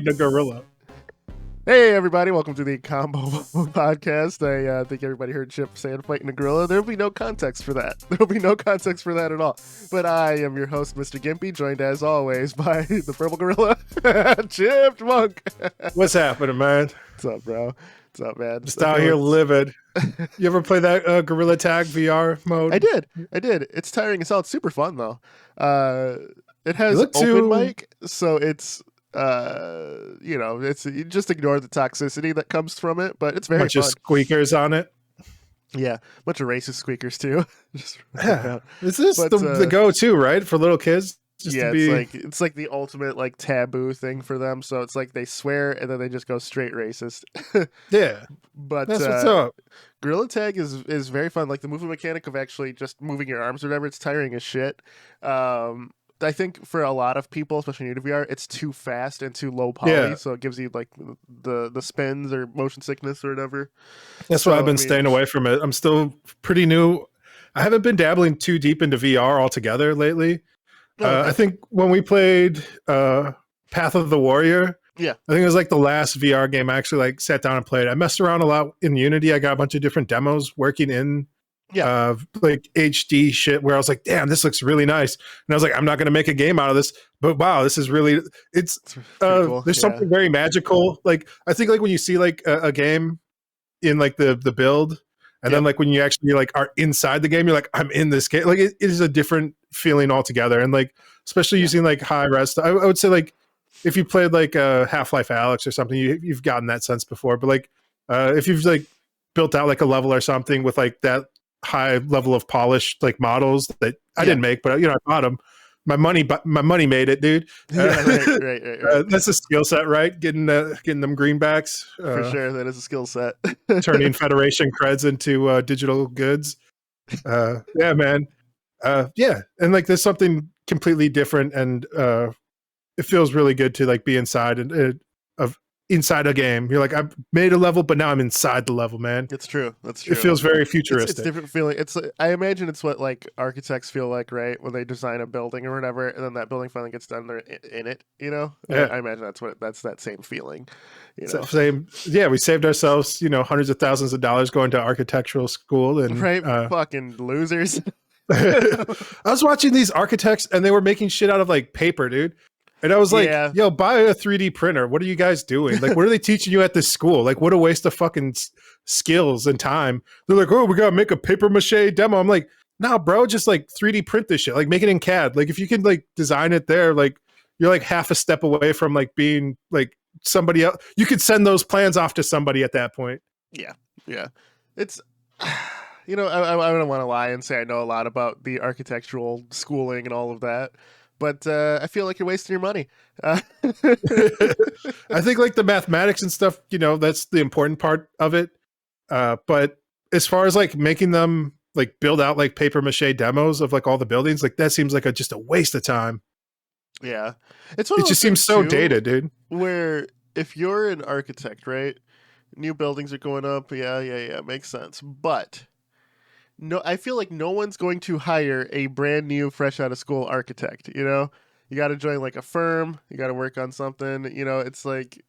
The gorilla. Hey everybody, welcome to the Combo Podcast. I think everybody heard Chip saying fighting a gorilla. There'll be no context for that. There'll be no context for that at all. But I am your host, Mr. Gimpy, joined as always by the purple gorilla, Chip Monk. What's happening, man? What's up, bro? What's up, man? Just out here livid. You ever play that Gorilla Tag VR mode? I did. It's tiring as hell. It's super fun though. It has look open too- mic, so it's it's you just ignore the toxicity that comes from it, but it's very Bunch fun. of squeakers on it. Yeah, bunch of racist squeakers too. Just Yeah. This is But, the go-to, right? For little kids? Just yeah, to be... it's like the ultimate like taboo thing for them. So it's like they swear and then they just go straight racist. Yeah, But that's what's up. Gorilla Tag is very fun. Like the movement mechanic of actually just moving your arms or whatever, it's tiring as shit. I think for a lot of people, especially new to VR, it's too fast and too low poly, Yeah. so it gives you like the spins or motion sickness or whatever. That's why So, I've been I mean, staying away from it. I'm still pretty new. I haven't been dabbling too deep into VR altogether lately. Okay. I think when we played Path of the Warrior, Yeah. I think it was like the last VR game I actually like sat down and played. I messed around a lot in Unity. I got a bunch of different demos working in like HD shit where I was like, damn, this looks really nice. And I was like, I'm not going to make a game out of this, but wow, this is really, it's pretty cool. there's Yeah. something very magical. Like, I think like when you see like a game in like the build, and then like when you actually like are inside the game, you're like, I'm in this game. Like it is a different feeling altogether. And like, especially using like high res, I would say like if you played like Half-Life Alyx or something, you've gotten that sense before. But like if you've like built out like a level or something with like that high level of polished like models that I didn't make, but you know, I bought them. My money made it, dude. Yeah, right. That's a skill set, right? Getting them greenbacks For sure, that is a skill set. turning Federation creds into digital goods. Yeah, man. Yeah, and like there's something completely different, and it feels really good to like be inside of inside a game. You're like, I've made a level, but now I'm inside the level, man. It's true. That's true. It feels very It's futuristic. different feeling. It's I imagine it's what like architects feel like, right, when they design a building or whatever, and then that building finally gets done. They're in it, you know. Yeah. I imagine that's that same feeling. You know, Same. Yeah, we saved ourselves, hundreds of thousands of dollars going to architectural school, and right? Fucking losers. I was watching these architects, and they were making shit out of like paper, dude. And I was like, Yeah. yo, buy a 3D printer. What are you guys doing? Like, what are they teaching you at this school? Like, what a waste of fucking skills and time. They're like, oh, we got to make a paper mache demo. I'm like, nah, bro, just like 3D print this shit. Like, make it in CAD. Like, if you can like design it there, like, you're like half a step away from like being like somebody else. You could send those plans off to somebody at that point. Yeah. It's I don't want to lie and say I know a lot about the architectural schooling and all of that, but I feel like you're wasting your money. I think like the mathematics and stuff, that's the important part of it. But as far as like making them like build out like paper mache demos of like all the buildings, like that seems like just a waste of time. Yeah, it's one of It those just seems things, so too, dated, dude. Where if you're an architect, right, new buildings are going up. Yeah, makes sense. But no, I feel like no one's going to hire a brand new, fresh out of school architect. You know, you got to join like a firm. You got to work on something. You know, it's like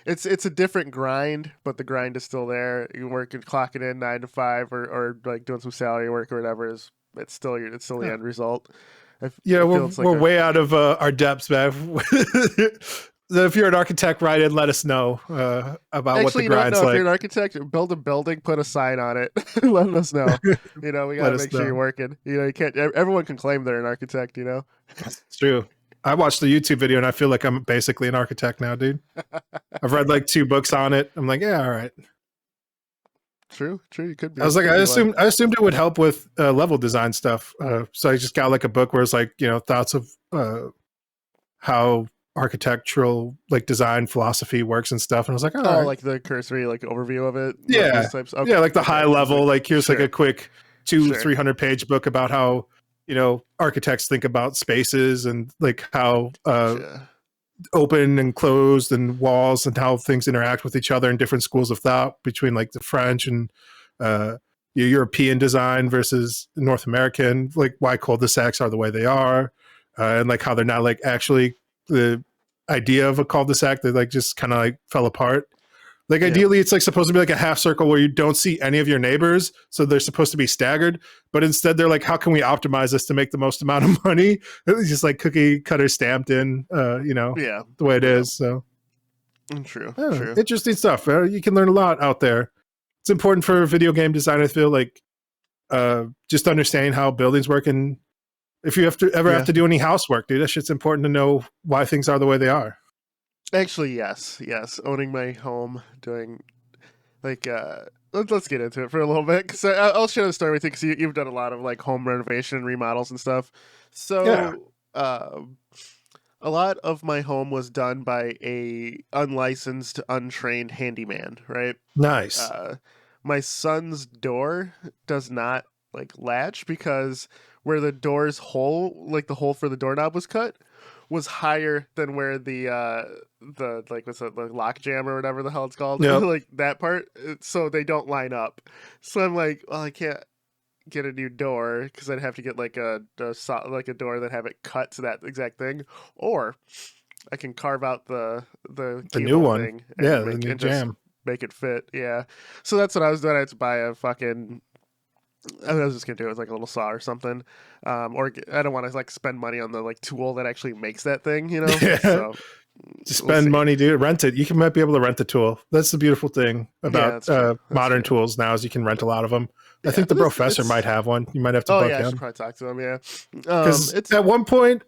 it's a different grind, but the grind is still there. You working, clocking in 9 to 5, or like doing some salary work or whatever. It's still the end result. We're way out of our depths, man. If you're an architect, write in, let us know about what the grind's like. If you're an architect, build a building, put a sign on it, let us know. We gotta make sure you're working. You can't. Everyone can claim they're an architect. It's true. I watched the YouTube video and I feel like I'm basically an architect now, dude. I've read like 2 books on it. I'm like, yeah, all right. True. You could be. I was like, I assumed it would help with level design stuff. So I just got like a book where it's like, thoughts of how architectural like design philosophy works and stuff. And I was like, oh, like the cursory like overview of it. Yeah. Those types. Okay. Yeah, like the high level. Like here's like a quick 200-300 page book about how architects think about spaces and like how open and closed and walls and how things interact with each other in different schools of thought between like the French and European design versus North American, like why cul-de-sacs are the way they are, and like how they're not like actually the idea of a cul-de-sac that like just kind of like fell apart. Like Yeah. ideally, it's like supposed to be like a half circle where you don't see any of your neighbors, so they're supposed to be staggered. But instead, they're like, how can we optimize this to make the most amount of money? It's just like cookie cutter stamped in, Yeah. the way it Yeah. is. So True. yeah, True. interesting stuff. You can learn a lot out there. It's important for video game design. I feel like just understanding how buildings work, and if you have to ever have to do any housework, dude, that shit's important to know why things are the way they are. Actually, yes. Owning my home, doing like let's get into it for a little bit because I'll share the story with you because you've done a lot of like home renovation remodels and stuff. So a lot of my home was done by a unlicensed, untrained handyman, right? Nice. My son's door does not like latch because where the door's hole, like the hole for the doorknob was cut, was higher than where the like what's it, the lock jam or whatever the hell it's called, Yep. like that part. So they don't line up. So I'm like, well, I can't get a new door because I'd have to get like a door that have it cut to that exact thing, or I can carve out the new one. thing Yeah, and the new and just jam. make it fit. Yeah. So that's what I was doing. I had to buy a fucking. I was just gonna do it with like a little saw or something, or I don't want to like spend money on the like tool that actually makes that thing, you know. Yeah. So Just we'll spend see. money, dude. Rent it. You might be able to rent the tool. That's the beautiful thing Yeah, about that's true. That's modern true. tools now is you can rent a lot of them. I Yeah, think the but professor might have one. You might have to oh book yeah, I should him probably talk to him. Yeah, because it's at one point,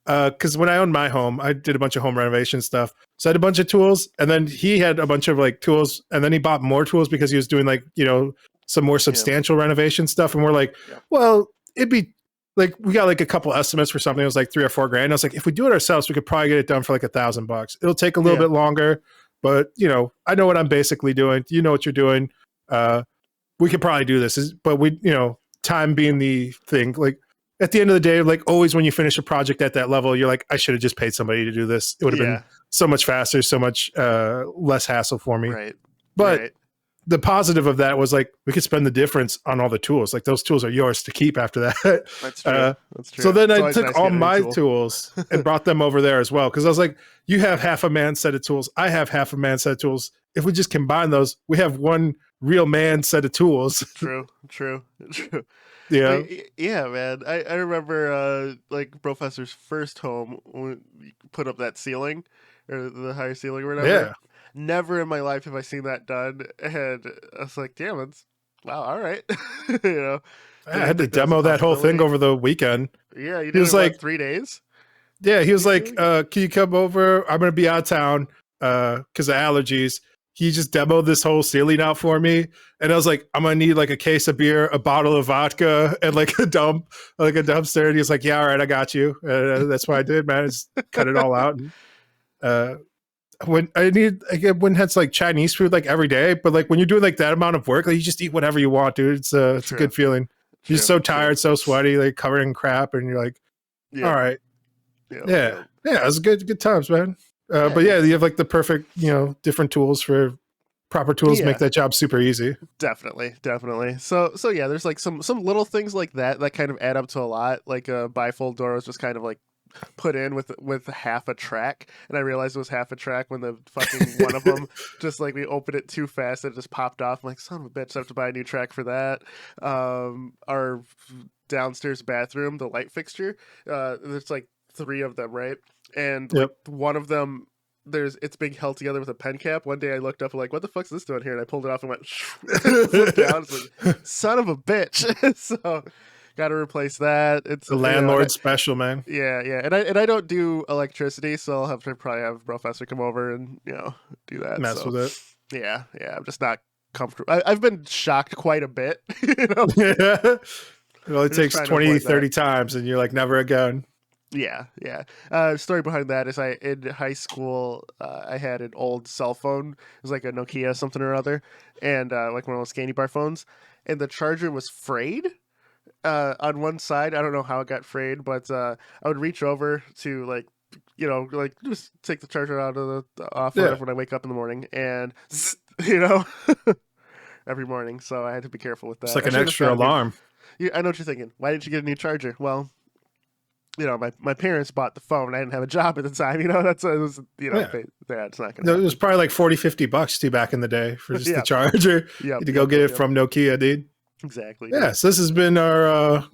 because when I owned my home, I did a bunch of home renovation stuff. So I had a bunch of tools, and then he had a bunch of like tools, and then he bought more tools because he was doing like some more substantial renovation stuff. And we're like, Yeah. well, it'd be like we got like a couple estimates for something. It was like $3 or $4 grand. I was like, if we do it ourselves, we could probably get it done for like $1,000. It'll take a little bit longer, but I know what I'm basically doing. You know what you're doing. We could probably do this. But we, time being the thing, like at the end of the day, like always when you finish a project at that level, you're like, I should have just paid somebody to do this. It would have been so much faster, so much less hassle for me. Right. But right. the positive of that was like we could spend the difference on all the tools. Like those tools are yours to keep after that. That's true. That's true. So then It's I always took nice to all get a new my tool. tools and brought them over there as well. Because I was like, you have half a man set of tools. I have half a man set of tools. If we just combine those, we have one real man set of tools. True. Yeah. Yeah, man. I remember like Professor's first home when you put up that ceiling or the higher ceiling or whatever. Yeah. Never in my life have I seen that done, and I was like, damn, it's wow, all right. you know, I had to demo that whole thing over the weekend. Yeah, you He did was it in, like, 3 days. Yeah, he was like, can you come over? I'm going to be out of town because of allergies. He just demoed this whole ceiling out for me. And I was like, I'm going to need like a case of beer, a bottle of vodka, and like a dumpster. And he was like, yeah, all right, I got you. That's what I did, man. I just cut it all out. And, when I wouldn't have like Chinese food like every day, but like when you're doing like that amount of work, like you just eat whatever you want, dude. It's a good feeling. You're so tired, so sweaty, like covered in crap, and you're like, all right. Yeah. It was good times, man. But yeah, you have like the perfect, different tools for proper tools make that job super easy. Definitely. So yeah, there's like some little things like that kind of add up to a lot. Like a bifold door was just kind of like put in with half a track, and I realized it was half a track when the fucking one of them just like we opened it too fast and it just popped off. I'm like, son of a bitch, I have to buy a new track for that. Our downstairs bathroom, the light fixture, there's like 3 of them, right? And like one of them, it's being held together with a pen cap. One day I looked up and like, what the fuck's this doing here? And I pulled it off and went flipped down. It's like, son of a bitch. So got to replace that. It's the landlord special, man. Yeah. And I don't do electricity, so I'll have to probably have Professor come over and do that. Mess with it. Yeah. I'm just not comfortable. I've been shocked quite a bit. Yeah. It only takes 20, 30 times, and you're like, never again. Yeah. Story behind that is in high school, I had an old cell phone. It was like a Nokia something or other, and like one of those candy bar phones, and the charger was frayed on one side. I don't know how it got frayed, but I would reach over to like just take the charger out of the off when I wake up in the morning, and every morning. So I had to be careful with that. It's like an extra alarm. I know what you're thinking. Why didn't you get a new charger? Well, my parents bought the phone. I didn't have a job at the time. That's it was, Yeah. it's not going to No, it happen. was probably like 40-50 bucks too back in the day for just Yeah. the charger. Yep, To go get it from Nokia, dude. exactly. Yeah, so this has been our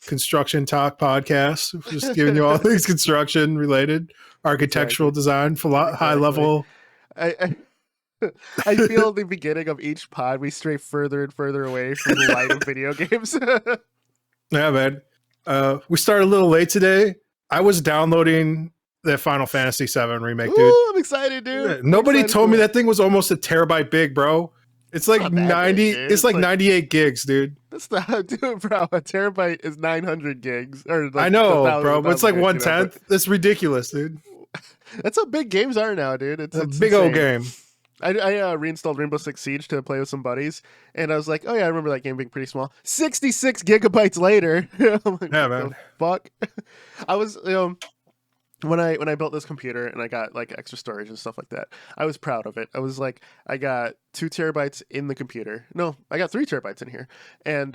construction talk podcast. Just giving you all things construction related, architectural design, high level. I I feel the beginning of each pod we stray further and further away from the light of video games. Yeah, man. We started a little late today. I was downloading the Final Fantasy VII remake, dude. Ooh, I'm excited, dude. Yeah, nobody told me that thing was almost a terabyte big, bro. It's like 90. Big, it's like 98 gigs, dude. That's not, dude, bro. A terabyte is 900 gigs. Or like I know, bro, but it's like 1/10. That's ridiculous, dude. That's how big games are now, dude. It's a big old game. I reinstalled Rainbow Six Siege to play with some buddies, and I was like, oh yeah, I remember that game being pretty small. 66 gigabytes later. I'm like, yeah, man. Fuck. I was, when I built this computer and I got like extra storage and stuff like that, I was proud of it. I was like, I got 2 terabytes in the computer. No, I got 3 terabytes in here, and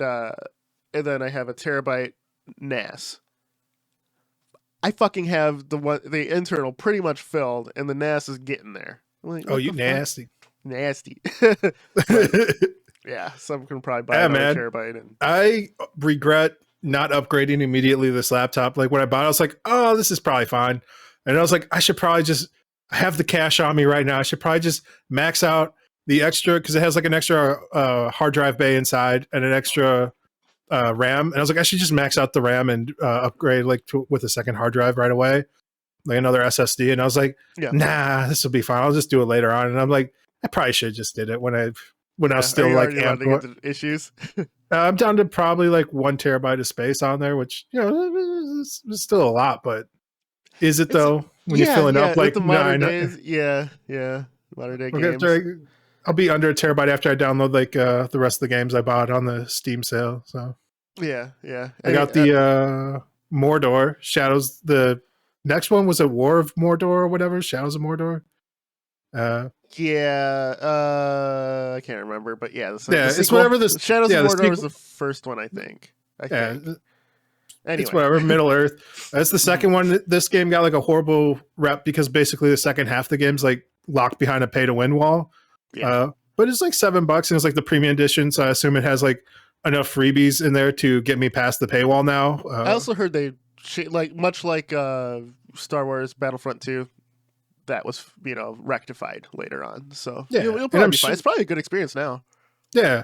then I have a terabyte NAS. I fucking have the internal pretty much filled, and the NAS is getting there. Like, oh, you nasty. Nasty. Yeah, so I'm going to probably buy another terabyte. And I regret not upgrading immediately this laptop. Like when I bought it, I was like, oh, this is probably fine. And I was like, I should probably just have the cash on me right now. I should probably just max out the extra, because it has like an extra hard drive bay inside and an extra RAM. And I was like, I should just max out the RAM and upgrade with a second hard drive right away. Like another SSD, and I was like, nah, this will be fine. I'll just do it later on. And I'm like, I probably should have just did it when I was still like issues. I'm down to probably like 1 terabyte of space on there, which is still a lot, but is it though? When you're filling up like the modern days, modern day games. I'll be under a terabyte after I download like the rest of the games I bought on the Steam sale. So yeah. I got the Mordor Shadows. The next one was a War of Mordor or whatever, Shadows of Mordor. I can't remember, but yeah, it's whatever. The Shadows of Mordor was the first one, I think. Anyway. It's whatever. Middle Earth. That's the second one. This game got like a horrible rep because basically the second half of the game's like locked behind a pay-to-win wall. Yeah. But it's like $7, and it's like the premium edition, so I assume it has like enough freebies in there to get me past the paywall now. I also heard they much like Star Wars Battlefront 2, that was rectified later on. So you'll probably be fine. It's probably a good experience now. Yeah.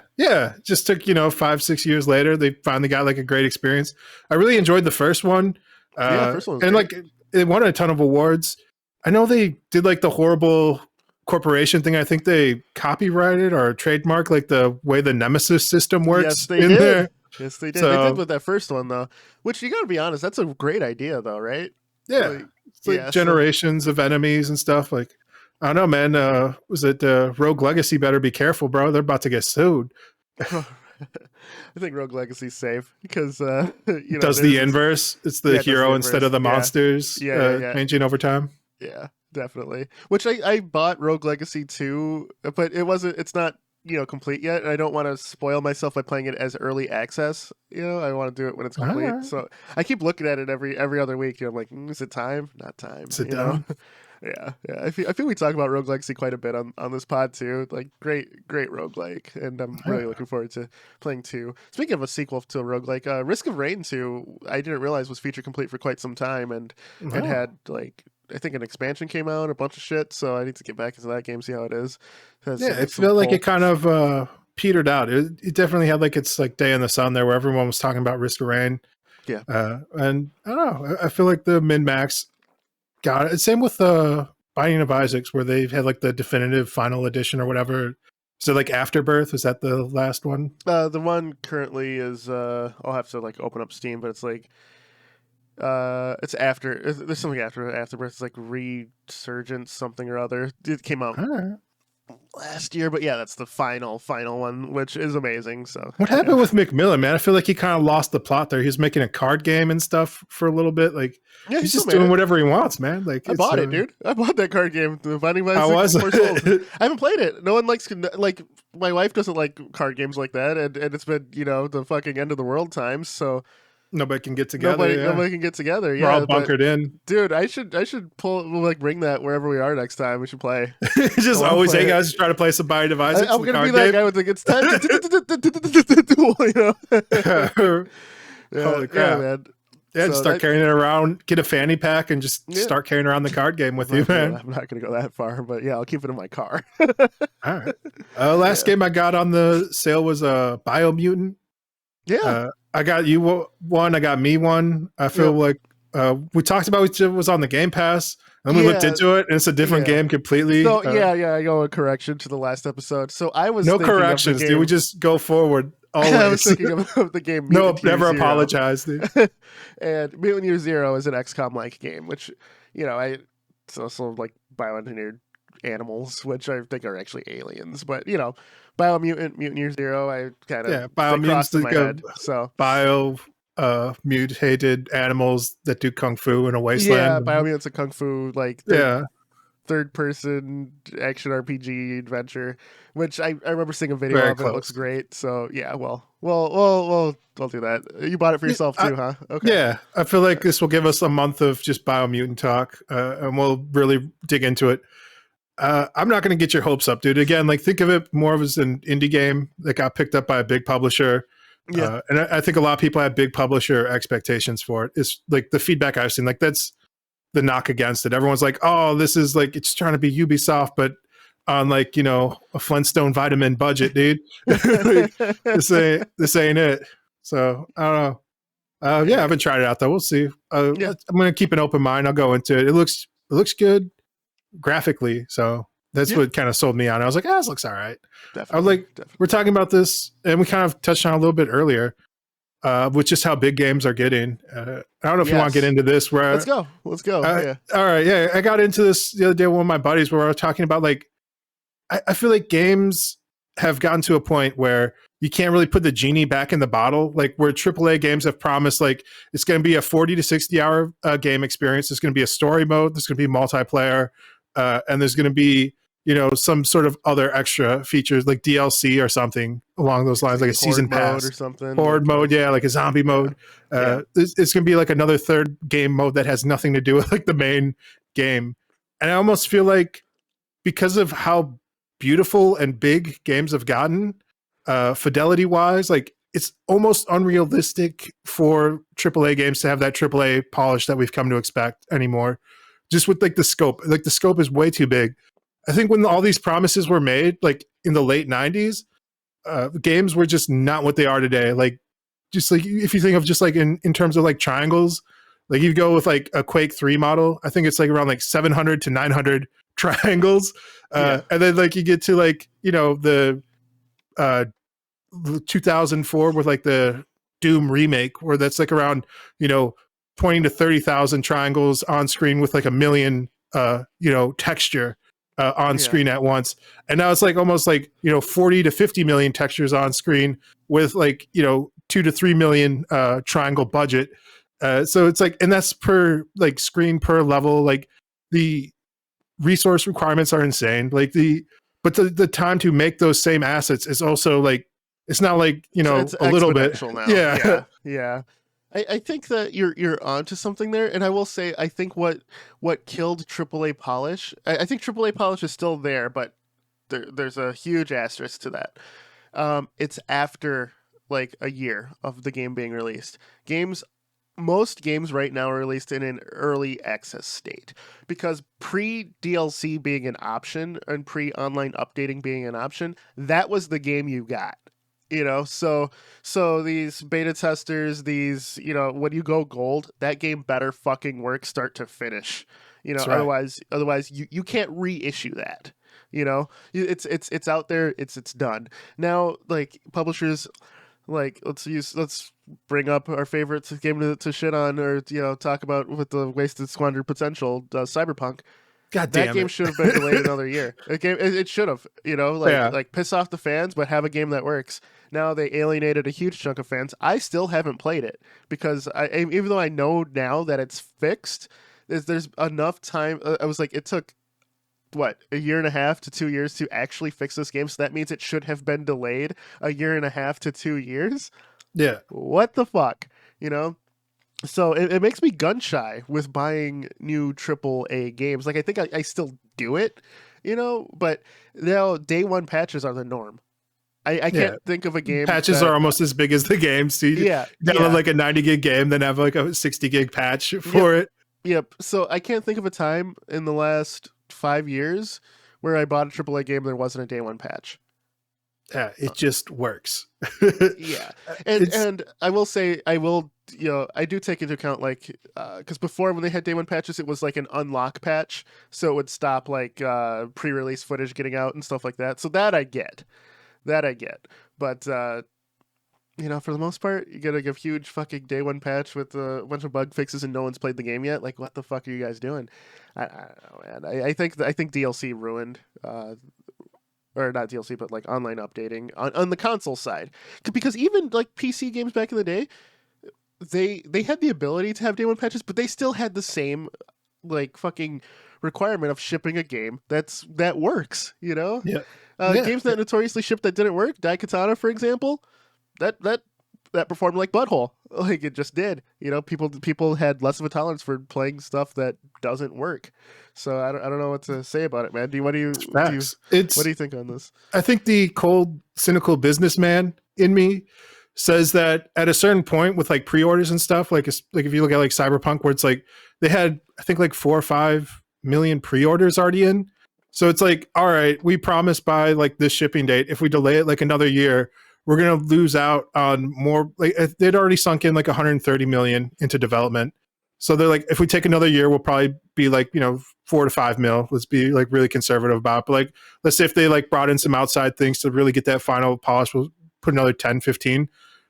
Just took 5-6 years later, they finally got like a great experience. I really enjoyed the first one. First one was and great. Like it won a ton of awards. I know they did like the horrible corporation thing. I think they copyrighted or trademarked like the way the Nemesis system works. Yes, they did. There. Yes, they did. They did with that first one though, which you got to be honest, that's a great idea though, right? Yeah, it's generations of enemies and stuff. Like, I don't know, man. Was it Rogue Legacy? Better be careful, bro. They're about to get sued. I think Rogue Legacy's safe because does the inverse. It's the hero instead of the monsters. Changing over time. Yeah, definitely. Which I bought Rogue Legacy 2, but it's not complete yet, and I don't want to spoil myself by playing it as early access. I want to do it when it's complete. Right. So I keep looking at it every other week. I'm like, is it time? Not time. Sit down. Yeah. I feel we talk about Rogue Legacy quite a bit on this pod too. Like great roguelike, and I'm really looking forward to playing 2. Speaking of a sequel to a roguelike, Risk of Rain 2, I didn't realize was feature complete for quite some time, and it had like, I think an expansion came out, a bunch of shit, so I need to get back into that game, see how it is. It felt like it kind of petered out. It definitely had like its like day in the sun there where everyone was talking about Risk of Rain. Yeah. And I don't know, I feel like the min-max got it. Same with Binding of Isaacs, where they've had like the definitive final edition or whatever. So like Afterbirth, was that the last one? The one currently is I'll have to like open up Steam, but it's like it's after. There's something after Afterbirth. It's like Resurgence something or other. It came out last year, but yeah, that's the final one, which is amazing. So what happened with McMillan, man? I feel like he kind of lost the plot there. He was making a card game and stuff for a little bit. Like he's just doing whatever he wants, man. Like I bought it, dude. I bought that card game. The Binding of Isaac. I haven't played it. No one likes like my wife doesn't like card games like that, and it's been the fucking end of the world times. So Nobody can get together. Nobody can get together. We're all Yeah, but bunkered in. dude, I should bring that wherever we are next time. We should play. Just always, hey guys, try to play some Bio Device. I'm gonna be that guy with like it's time. Holy crap, man. Yeah, just start carrying it around. Get a fanny pack and just start carrying around the card game with you, man. I'm not gonna go that far, but yeah, I'll keep it in my car. All right. Last game I got on the sale was a Biomutant. Yeah. I got you one. I got me one. I feel like we talked about it was on the Game Pass, and we looked into it, and it's a different game completely. So I go a correction to the last episode. So I was no corrections, dude. We just go forward. Always. I was thinking of the game. Mutant never apologize, dude. And Mutant Year Zero is an XCOM-like game, which it's also like bioengineered animals, which I think are actually aliens. But Biomutant, Mutant Year Zero, I kind of Biomutants in my head. So mutated animals that do kung fu in a wasteland. Yeah, Biomutant's a kung fu third person action RPG adventure, which I remember seeing a video of. It looks great. So yeah, we'll do that. You bought it for yourself too, huh? Okay. Yeah, I feel like this will give us a month of just Biomutant talk, and we'll really dig into it. I'm not going to get your hopes up, dude. Again, like think of it more of as an indie game that got picked up by a big publisher. Yeah, and I think a lot of people have big publisher expectations for it. It's like the feedback I've seen, like that's the knock against it. Everyone's like, oh, this is like it's trying to be Ubisoft, but on like a Flintstone vitamin budget, dude. Like, this ain't it. So I don't know. I haven't tried it out though. We'll see. I'm gonna keep an open mind. I'll go into it. It looks good graphically, so that's what kind of sold me on. I was like, this looks all right. Definitely, I was like, we're talking about this, and we kind of touched on it a little bit earlier, with just how big games are getting. I don't know if you want to get into this. Where let's go. All right, yeah. I got into this the other day with one of my buddies where I was talking about like, I feel like games have gotten to a point where you can't really put the genie back in the bottle. Like where AAA games have promised, like it's going to be a 40 to 60 hour game experience. There's going to be a story mode. There's going to be multiplayer. And there's going to be, some sort of other extra features like DLC or something along those lines, like a season pass or something. Horde mode, like a zombie mode. It's going to be like another third game mode that has nothing to do with like the main game. And I almost feel like because of how beautiful and big games have gotten, fidelity wise, like it's almost unrealistic for AAA games to have that AAA polish that we've come to expect anymore. Just with like the scope is way too big. I think when all these promises were made, like in the late 90s, games were just not what they are today. Like, just like if you think of just like in terms of like triangles, like you go with like a Quake 3 model, I think it's like around like 700 to 900 triangles. And then like you get to like, the 2004 with like the Doom remake, where that's like around, 20 to 30,000 triangles on screen with like a million, texture on screen at once. And now it's like almost like, 40 to 50 million textures on screen with like, 2 to 3 million triangle budget. So it's like, and that's per like screen per level. Like the resource requirements are insane. Like but the time to make those same assets is also like, it's not like, it's a little bit. Now. Yeah. I think that you're onto something there, and I will say I think what killed AAA polish. I think AAA polish is still there, but there's a huge asterisk to that. It's after like a year of the game being released. Most games right now are released in an early access state because pre-DLC being an option and pre-online updating being an option, that was the game you got. So these beta testers, when you go gold, that game better fucking work start to finish. Right. Otherwise you can't reissue that. It's out there, it's done. Now, like publishers, like let's bring up our favorite game to shit on or talk about with the wasted squandered potential, Cyberpunk. God damn, that game should have been delayed another year. It should have, like piss off the fans, but have a game that works. Now they alienated a huge chunk of fans. I still haven't played it because even though I know now that it's fixed, there's enough time. I was like, it took a year and a half to 2 years to actually fix this game. So that means it should have been delayed a year and a half to 2 years. Yeah. What the fuck, So it makes me gun shy with buying new AAA games. Like I think I still do it, but now day one patches are the norm. I Yeah, can't think of a game patches are that almost as big as the game. So you yeah, download yeah. like a 90 gig game, then have like a 60 gig patch Yep. for it. Yep. So I can't think of a time in the last 5 years where I bought a AAA game and there wasn't a day one patch. Yeah, it just works. Yeah, and It's and I will say I will I do take into account like because before when they had day one patches it was like an unlock patch, so it would stop like pre-release footage getting out and stuff like that. So that I get, but for the most part you get like a huge fucking day one patch with a bunch of bug fixes and no one's played the game yet. Like what the fuck are you guys doing? I don't know, man. I think DLC ruined or not DLC, but like online updating on the console side. Because even like PC games back in the day, they had the ability to have day one patches, but they still had the same like fucking requirement of shipping a game that works. yeah, yeah. Games that notoriously shipped that didn't work, Daikatana, for example, that performed like butthole. Like it just did. People had less of a tolerance for playing stuff that doesn't work. So I don't know what to say about it, man. What do you Facts. what do It's you think on this? I think the cold, cynical businessman in me says that at a certain point with like pre-orders and stuff, like if you look at like Cyberpunk, where it's like they had I think like 4 or 5 million pre-orders already in. So it's like, all right, we promised by like this shipping date. If we delay it like another year, we're gonna lose out on more. Like they'd already sunk in like 130 million into development. So they're like, if we take another year, we'll probably be like 4 to 5 mil. Let's be like really conservative about it. But like, let's say if they like brought in some outside things to really get that final polish, we'll put another 10, 15.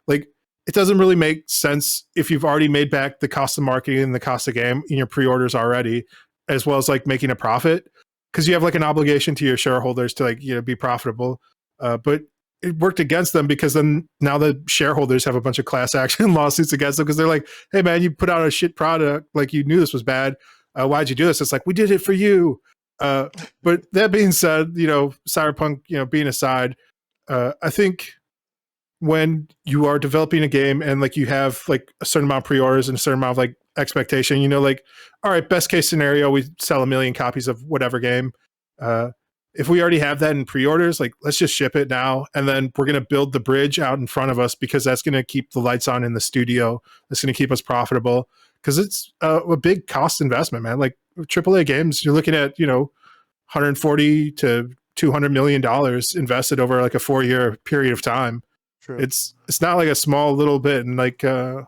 Like it doesn't really make sense if you've already made back the cost of marketing and the cost of game in your pre-orders already, as well as like making a profit, because you have like an obligation to your shareholders to like be profitable. But it worked against them because then now the shareholders have a bunch of class action lawsuits against them because they're like, hey man, you put out a shit product, like you knew this was bad. Why'd you do this? It's like, we did it for you. But that being said, Cyberpunk, being aside, I think when you are developing a game and like you have like a certain amount of pre-orders and a certain amount of like expectation, like, all right, best case scenario, we sell 1 million copies of whatever game. If we already have that in pre-orders, like let's just ship it now, and then we're going to build the bridge out in front of us because that's going to keep the lights on in the studio. That's going to keep us profitable because it's a big cost investment, man. Like AAA games, you're looking at 140 to 200 million dollars invested over like a 4-year period of time. True. It's not like a small little bit, and like you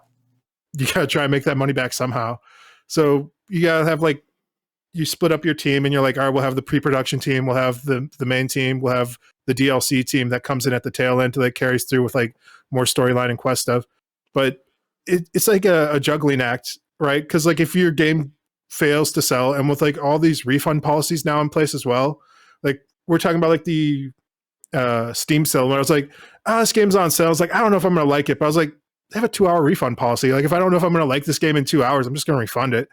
got to try and make that money back somehow. So you got to have like, you split up your team and you're like, all right, we'll have the pre-production team, we'll have the main team, we'll have the DLC team that comes in at the tail end that carries through with like more storyline and quest stuff. But it's like a juggling act, right? Because like if your game fails to sell, and with like all these refund policies now in place as well, like we're talking about like the Steam sale when I was like, this game's on sale. I was like, I don't know if I'm gonna like it, but I was like, they have a 2-hour refund policy. Like if I don't know if I'm gonna like this game in 2 hours, I'm just gonna refund it.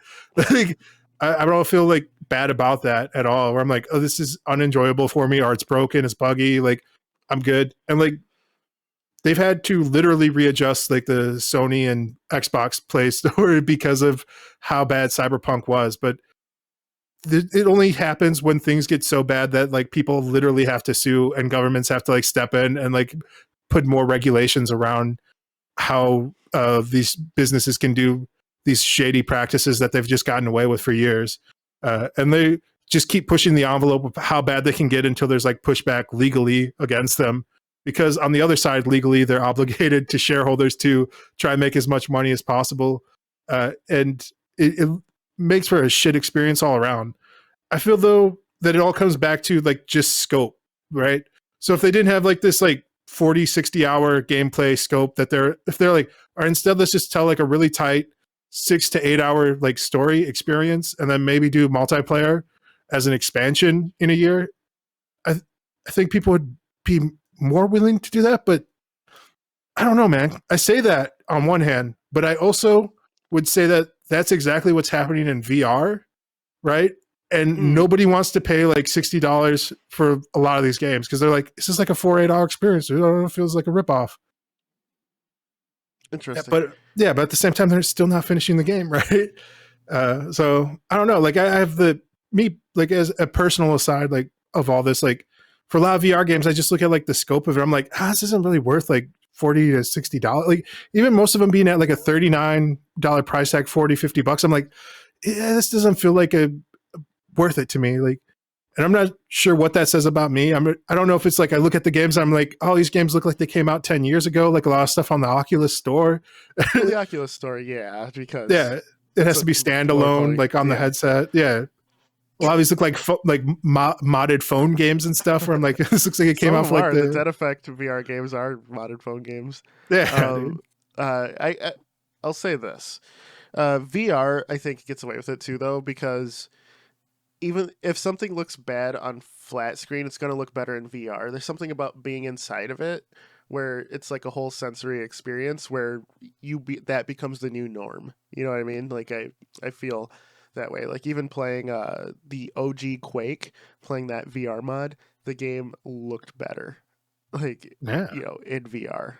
Like I don't feel like bad about that at all. Where I'm like, oh, this is unenjoyable for me, or it's broken, it's buggy. Like I'm good. And like they've had to literally readjust like the Sony and Xbox Play Store because of how bad Cyberpunk was. But it only happens when things get so bad that like people literally have to sue and governments have to like step in and like put more regulations around how these businesses can do these shady practices that they've just gotten away with for years. And they just keep pushing the envelope of how bad they can get until there's like pushback legally against them. Because on the other side, legally, they're obligated to shareholders to try and make as much money as possible. And it makes for a shit experience all around. I feel though that it all comes back to like just scope, right? So if they didn't have like this like 40, 60-hour gameplay scope that if they're like, or instead let's just tell like a really tight 6 to 8 hour like story experience and then maybe do multiplayer as an expansion in a year, I think people would be more willing to do that. But I don't know, man. I say that on one hand, but I also would say that that's exactly what's happening in VR, right? And nobody wants to pay like $60 for a lot of these games because they're like, this is like a 4 8 hour experience. It feels like a ripoff. Interesting. But yeah, but at the same time, they're still not finishing the game, right? So I don't know. Like I have me like as a personal aside, like of all this, like for a lot of VR games, I just look at like the scope of it. I'm like, this isn't really worth like $40 to $60. Like even most of them being at like a $39 price tag, 40, $50. I'm like, this doesn't feel like a worth it to me. Like, and I'm not sure what that says about me. I don't know if it's like I look at the games, I'm like, oh, these games look like they came out 10 years ago, like a lot of stuff on the Oculus store. Well, the Oculus store, yeah, because Yeah, it has to be standalone, like on the headset. Yeah, a lot of these look like modded phone games and stuff. Where I'm like, this looks like it came off like the Dead Effect VR games are modded phone games. Yeah, I'll say this: VR, I think, gets away with it too, though, because even if something looks bad on flat screen, it's going to look better in VR. There's something about being inside of it where it's like a whole sensory experience where that becomes the new norm. You know what I mean? Like I feel that way. Like even playing the OG Quake, playing that VR mod, the game looked better. Like yeah. in VR.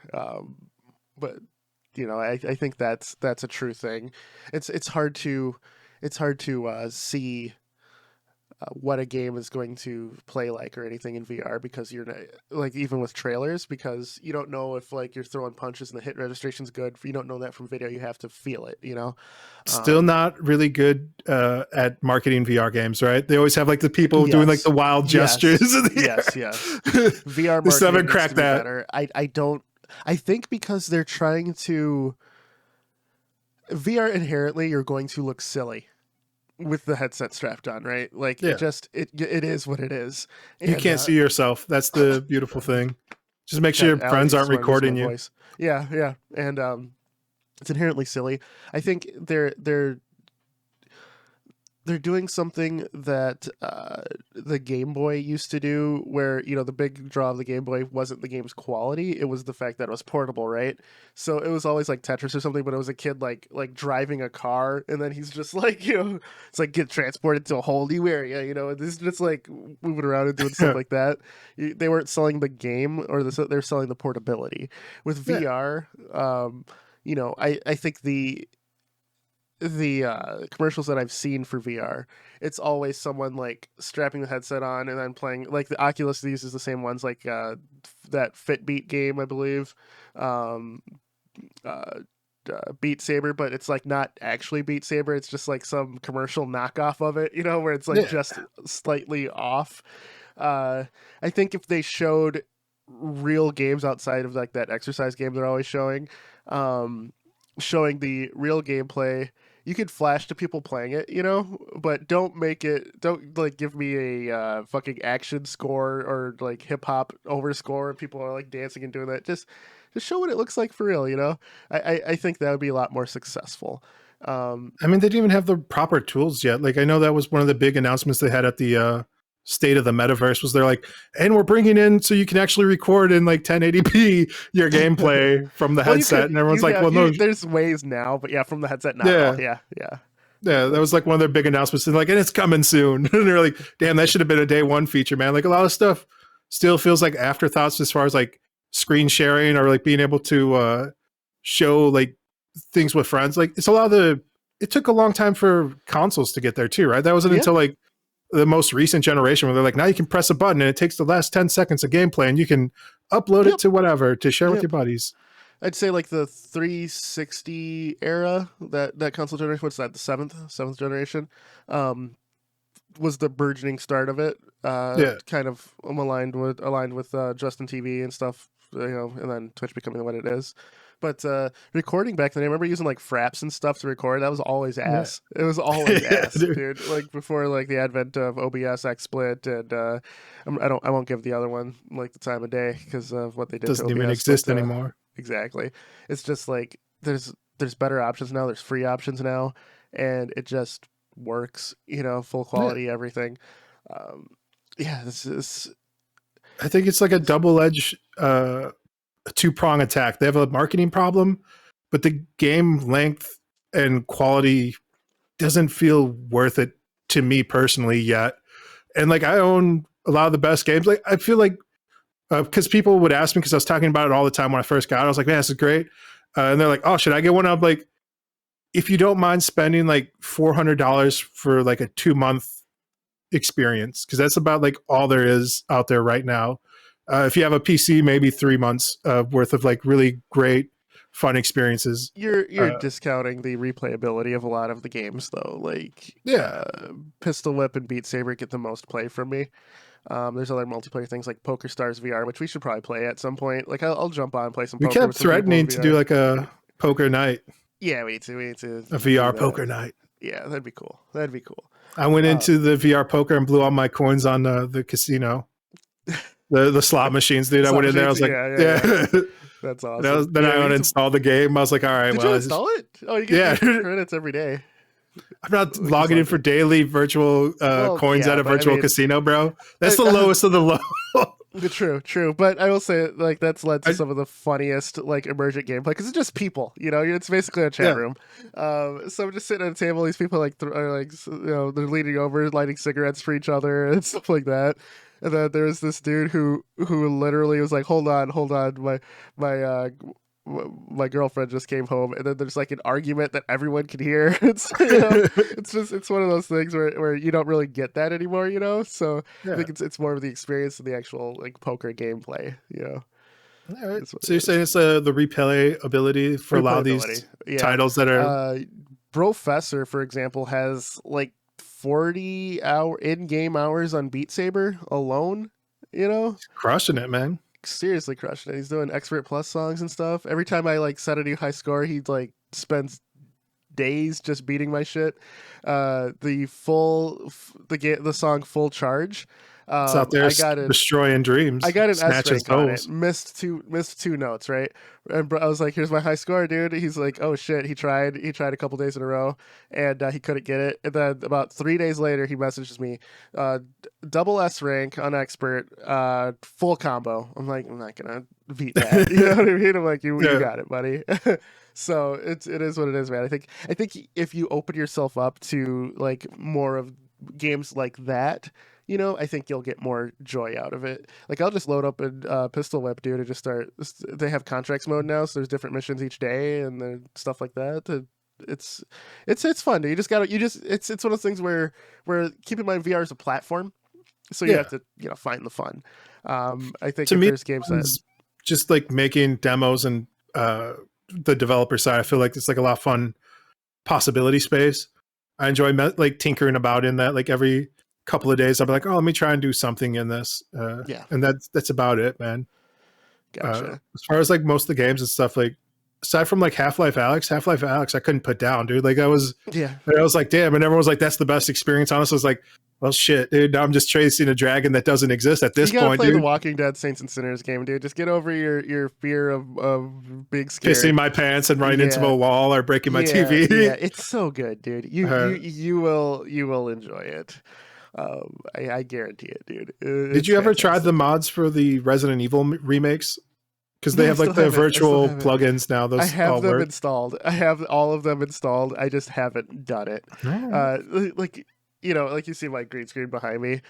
But I think that's a true thing. It's hard to see what a game is going to play like or anything in VR because you're not, like even with trailers, because you don't know if like you're throwing punches and the hit registration's good. You don't know that from video. You have to feel it. Still not really good at marketing VR games, right? They always have like the people doing like the wild gestures. Yes. VR marketing still haven't needs cracked to be that. better. I don't. I think because they're trying to. VR inherently, you're going to look silly with the headset strapped on, right? Like it is what it is. And, you can't see yourself. That's the beautiful thing. Just make sure your friends aren't recording you. Voice. Yeah. And it's inherently silly. I think they're doing something that the Game Boy used to do, where the big draw of the Game Boy wasn't the game's quality; it was the fact that it was portable, right? So it was always like Tetris or something, but it was a kid like driving a car, and then he's just like it's like get transported to a whole new area, and this is just like moving around and doing stuff like that. They weren't selling the game, or they're selling the portability. With VR, I think the commercials that I've seen for VR, it's always someone like strapping the headset on and then playing, like the Oculus uses the same ones, like that Fitbeat game, I believe, Beat Saber, but it's like not actually Beat Saber. It's just like some commercial knockoff of it, where it's like just slightly off. I think if they showed real games outside of like that exercise game they're always showing, showing the real gameplay, you could flash to people playing it, but don't like give me a fucking action score or like hip hop over score and people are like dancing and doing that. Just show what it looks like for real, I think that would be a lot more successful. I mean, they didn't even have the proper tools yet. Like I know that was one of the big announcements they had at the State of the Metaverse, was they're like, and we're bringing in so you can actually record in like 1080p your gameplay from the headset. And everyone's like, well, no, there's ways now, but from the headset now. Yeah. That was like one of their big announcements, and like, and it's coming soon. And they're like, damn, that should have been a day one feature, man. Like a lot of stuff still feels like afterthoughts as far as like screen sharing or like being able to show like things with friends. Like it's it took a long time for consoles to get there too, right? That wasn't until like the most recent generation where they're like, now you can press a button and it takes the last 10 seconds of gameplay and you can upload it to whatever to share with your buddies. I'd say like the 360 era, that console generation, what's that, the seventh generation, was the burgeoning start of it. Kind of aligned with Justin TV and stuff, and then Twitch becoming what it is. But recording back then, I remember using like Fraps and stuff to record. That was always ass. Yeah. It was always ass, dude. Like before, like the advent of OBS, XSplit, and I won't give the other one like the time of day because of what they did. Doesn't to OBS, even exist anymore. Exactly. It's just like there's better options now. There's free options now, and it just works. Full quality, everything. This is. I think it's like a double-edged. A two-prong attack. They have a marketing problem, but the game length and quality doesn't feel worth it to me personally yet. And like I own a lot of the best games. Like I feel like because people would ask me, because I was talking about it all the time when I first got it, I was like, man, this is great. and they're like, "Oh, should I get one?" I'm like, if you don't mind spending like $400 for like a 2-month experience, because that's about like all there is out there right now. If you have a PC, maybe 3 months worth of like really great fun experiences. You're discounting the replayability of a lot of the games though. Like Yeah, Pistol Whip and Beat Saber get the most play from me. There's other multiplayer things like Poker Stars VR, which we should probably play at some point. Like I'll jump on and play some we poker kept with some people in threatening to do VR. like a poker night, Yeah, we need to a do VR that. poker night. Yeah, that'd be cool. That'd be cool. I went into the VR poker and blew all my coins on the casino, the slot machines, dude. I went in there. I was like, yeah. That's awesome. Then I uninstalled the game. I was like, all right, Did you install it? Oh, you get credits every day. I'm not logging in for daily virtual coins at a virtual casino, bro. That's the lowest of the low. True. But I will say, like, that's led to some of the funniest, like, emergent gameplay because it's just people, you know. It's basically a chat room. So I'm just sitting at a table. These people are like, they're leaning over, lighting cigarettes for each other and stuff like that. And then there's this dude who literally was like, hold on, my girlfriend just came home, and then there's like an argument that everyone can hear. It's it's one of those things where you don't really get that anymore, you know. So I think it's more of the experience than the actual like poker gameplay, you know. All right. So you're saying it's the replay ability for a lot of these titles that are. Brofessor, for example, has like 40-hour in-game hours on Beat Saber alone. You know, he's crushing it, man. Seriously crushing it. He's doing Expert Plus songs and stuff. Every time I like set a new high score, he like spends days just beating my shit. The song Full Charge. It's out there destroying dreams. I got an S rank on it. Missed two notes, right? And I was like, "Here's my high score, dude." He's like, "Oh shit!" He tried a couple days in a row, and he couldn't get it. And then about 3 days later, he messages me, "Double S rank on expert, full combo." I'm like, "I'm not gonna beat that." You know what I mean? I'm like, "You got it, buddy." So it is what it is, man. I think if you open yourself up to like more of games like that, you know, I think you'll get more joy out of it. Like I'll just load up a Pistol Whip, dude, and just start. They have contracts mode now, so there's different missions each day and stuff like that. It's fun, dude. It's one of those things where keep in mind VR is a platform, so you have to find the fun. I think to me, there's games that just like making demos and the developer side, I feel like it's like a lot of fun possibility space. I enjoy like tinkering about in that. Like every couple of days I'll be like, oh, let me try and do something in this, and that's about it, man. Gotcha. As far as like most of the games and stuff, like aside from like Half-Life Alyx I couldn't put down, dude. Like I was like, damn, and everyone was like, that's the best experience. Honestly, I was like, well, shit, dude, now I'm just chasing a dragon that doesn't exist at this point, play dude. The Walking Dead Saints and Sinners game, dude. Just get over your fear of being scared, pissing my pants and running into a wall or breaking my TV. Yeah, it's so good, dude. You will enjoy it. I guarantee it, dude. Did you ever try the mods for the Resident Evil remakes? Because they have like the virtual plugins now. Those I have them installed. I have all of them installed. I just haven't done it. Like you see my green screen behind me.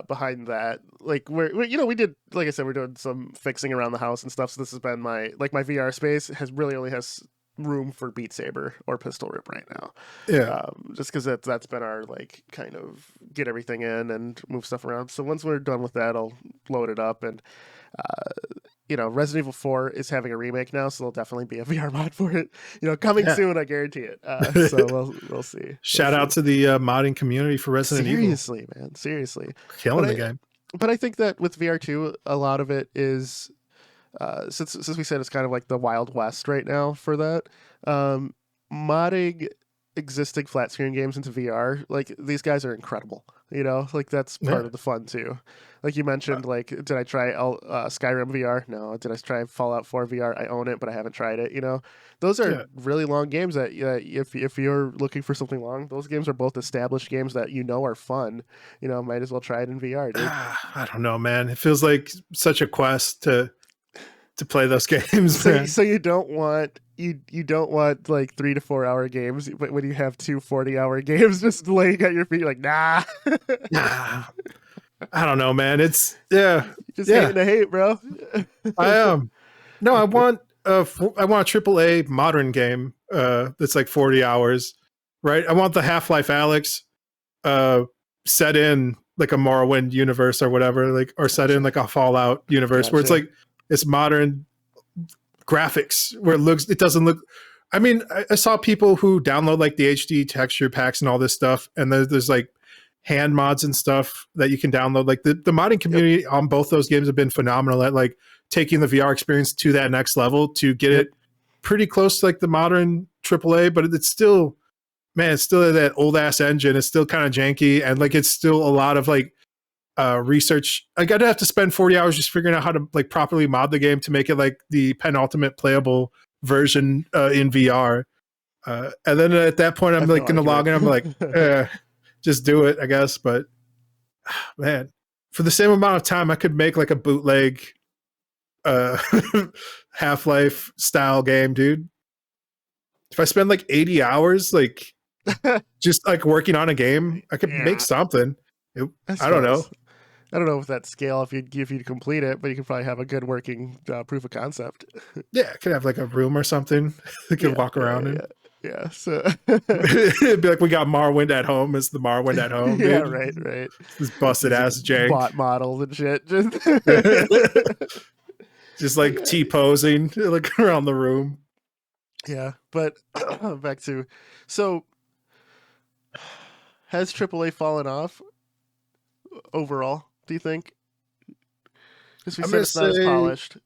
Behind that, like we did, like I said, we're doing some fixing around the house and stuff. So this has been my VR space only has room for Beat Saber or Pistol Whip right now. Just because that's been our like kind of get everything in and move stuff around. So once we're done with that, I'll load it up. And Resident Evil 4 is having a remake now, so there'll definitely be a VR mod for it. Coming soon, I guarantee it. So we'll see. Shout out to the modding community for Resident Evil. Seriously, man, seriously, killing the game. But I think that with VR 2, a lot of it is. Since we said it's kind of like the Wild West right now for that, modding existing flat screen games into VR, like these guys are incredible. Like that's part of the fun too. Like you mentioned, like did I try Skyrim VR? No. Did I try Fallout 4 VR? I own it, but I haven't tried it. Those are really long games that if you're looking for something long, those games are both established games that are fun. Might as well try it in VR, dude. I don't know, man. It feels like such a quest to play those games. So you don't want like 3 to 4 hour games, but when you have 2 40-hour games just laying at your feet, you're like, nah. I don't know, man. It's You're just hating to hate, bro. I am. No, I want I want a AAA modern game that's like 40 hours, right? I want the Half-Life Alyx set in like a Morrowind universe or whatever, like, or set in like a Fallout universe where it's like it's modern graphics where it doesn't look. I mean, I saw people who download like the HD texture packs and all this stuff, and there's like hand mods and stuff that you can download. Like the modding community on both those games have been phenomenal at like taking the VR experience to that next level to get it pretty close to like the modern AAA, but it's still, man, it's still that old ass engine. It's still kind of janky, and like it's still a lot of like research. I gotta have to spend 40 hours just figuring out how to like properly mod the game to make it like the penultimate playable version in VR. And then at that point, I'm like gonna log in. I'm like, just do it, I guess. But man, for the same amount of time, I could make like a bootleg Half-Life style game, dude. If I spend like 80 hours, like just like working on a game, I could make something. I don't know. I don't know if that scale if you'd complete it, but you could probably have a good working proof of concept. Yeah, I could have like a room or something. I could walk around in. Yeah. So it'd be like we got Morrowind at home. It's the Morrowind at home. Yeah, dude. right. This busted ass jank. Bot models and shit. Just like T-posing like around the room. Yeah, but back to, so has AAA fallen off overall, do you think? Because we said it's not as polished.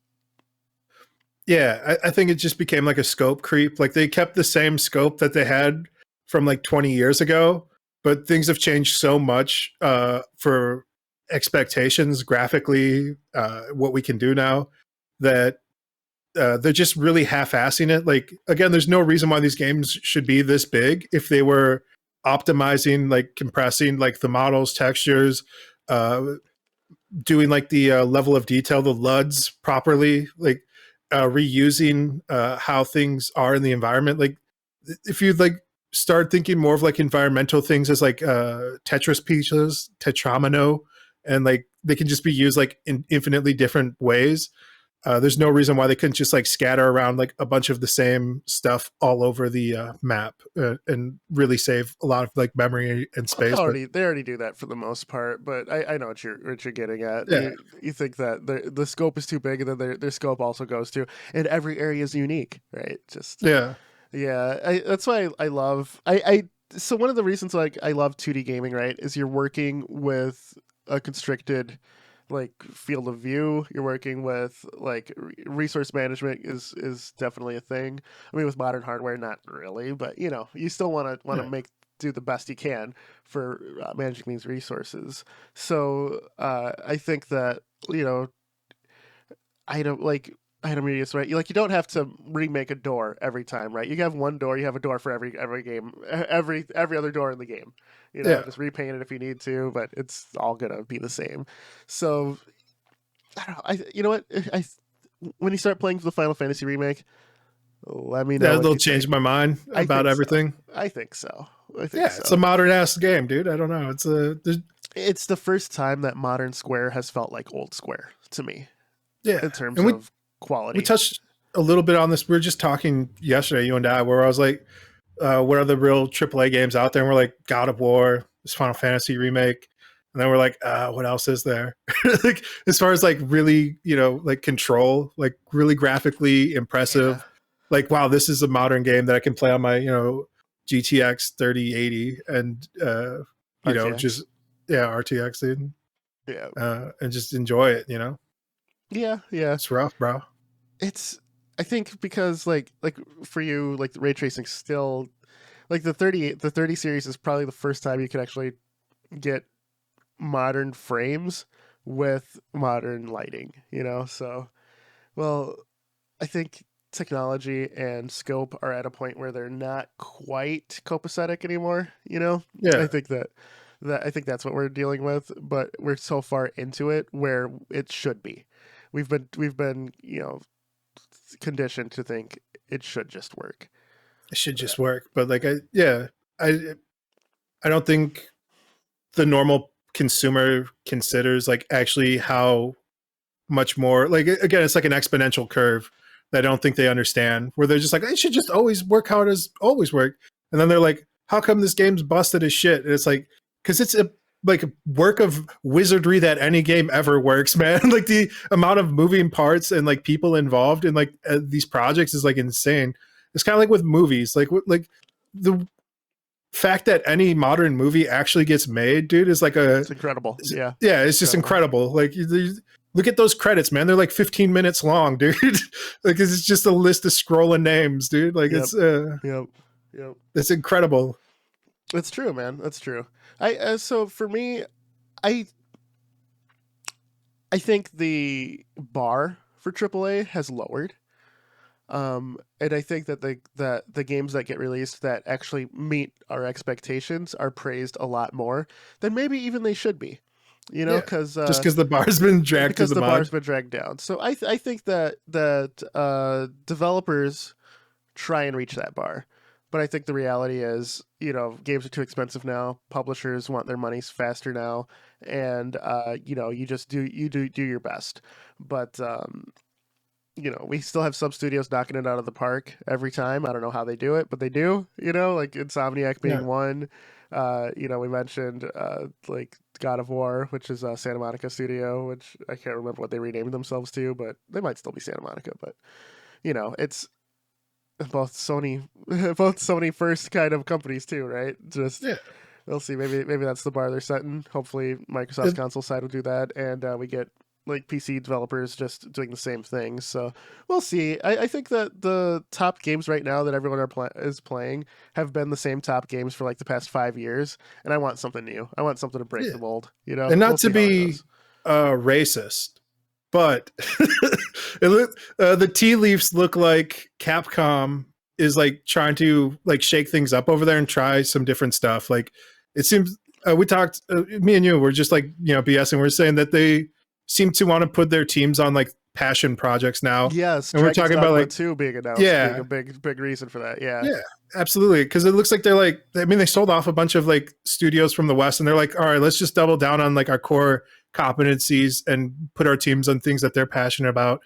Yeah, I think it just became like a scope creep. Like they kept the same scope that they had from like 20 years ago, but things have changed so much for expectations graphically, what we can do now, that they're just really half-assing it. Like, again, there's no reason why these games should be this big if they were optimizing, like compressing like the models, textures, doing like the level of detail, the LUDs properly, like reusing how things are in the environment. Like if you like start thinking more of like environmental things as like Tetris pieces, Tetramino, and like they can just be used like in infinitely different ways. There's no reason why they couldn't just like scatter around like a bunch of the same stuff all over the map and really save a lot of like memory and space. They already do that for the most part, but I know what you're getting at. Yeah. You think that the scope is too big, and then their scope also goes to, and every area is unique, right? Just yeah. That's why I love so one of the reasons like I love 2D gaming, right, is you're working with a constricted like field of view. You're working with like resource management is definitely a thing. I mean, with modern hardware, not really, but you know, you still want to do the best you can for managing these resources. So I think that, you know, item radius, right? You don't have to remake a door every time, right? You have one door, you have a door for every game, every other door in the game. You know, just repaint it if you need to, but it's all gonna be the same. So I don't know. You know what? When you start playing the Final Fantasy remake, let me know. They'll change my mind about everything. I think so. It's a modern ass game, dude. I don't know. It's the first time that modern Square has felt like old Square to me. Yeah, in terms of quality. We touched a little bit on this. We were just talking yesterday, you and I, where I was like, what are the real AAA games out there? And we're like, God of War, this Final Fantasy remake. And then we're like, what else is there? Like, as far as like really, you know, like Control, like really graphically impressive. Yeah. Like, wow, this is a modern game that I can play on my, you know, GTX 3080 and, you RTX. Know, just, RTX, dude. Yeah. And just enjoy it, you know? Yeah. It's rough, bro. I think because like for you, like ray tracing still, like the 30 series is probably the first time you can actually get modern frames with modern lighting, you know? So, well, I think technology and scope are at a point where they're not quite copacetic anymore, you know? Yeah. I think that's what we're dealing with, but we're so far into it where it should be. We've been, you know, conditioned to think it should just work. It should just work. But like, I don't think the normal consumer considers like actually how much more, like, again, it's like an exponential curve, that I don't think they understand, where they're just like, it should just always work how it has always worked. And then they're like, how come this game's busted as shit? And it's like, because it's a like a work of wizardry that any game ever works, man. Like the amount of moving parts and like people involved in like these projects is like insane. It's kind of like with movies, like the fact that any modern movie actually gets made, dude, is like it's incredible. Yeah, it's just incredible. Like look at those credits, man. They're like 15 minutes long, dude. Like it's just a list of scrolling names, dude. Like Yep. it's Yep. it's incredible. It's true, man. That's true. So for me, I think the bar for AAA has lowered. And I think that the games that get released that actually meet our expectations are praised a lot more than maybe even they should be. You know, because just because the bar's been dragged because to the bar's been dragged down. So I think that developers try and reach that bar. But I think the reality is, you know, games are too expensive now. Publishers want their money faster now, and you know, you just do your best. But you know, we still have some studios knocking it out of the park every time. I don't know how they do it, but they do. You know, like Insomniac being one. You know, we mentioned like God of War, which is Santa Monica Studio, which I can't remember what they renamed themselves to, but they might still be Santa Monica. But you know, it's both Sony first kind of companies too, right? Just we'll see. Maybe that's the bar they're setting. Hopefully, Microsoft's console side will do that, and we get like PC developers just doing the same thing. So we'll see. I think that the top games right now that everyone is playing have been the same top games for like the past 5 years, and I want something new. I want something to break the mold. You know, and not to be racist, but the tea leaves look like Capcom is like trying to like shake things up over there and try some different stuff. Like it seems we talked, me and you were just like, you know, BSing. We're saying that they seem to want to put their teams on like passion projects now. Yes, and we're talking about like two being announced, being a big reason for that. Yeah, absolutely. Because it looks like they're like, I mean, they sold off a bunch of like studios from the West, and they're like, all right, let's just double down on like our core competencies and put our teams on things that they're passionate about.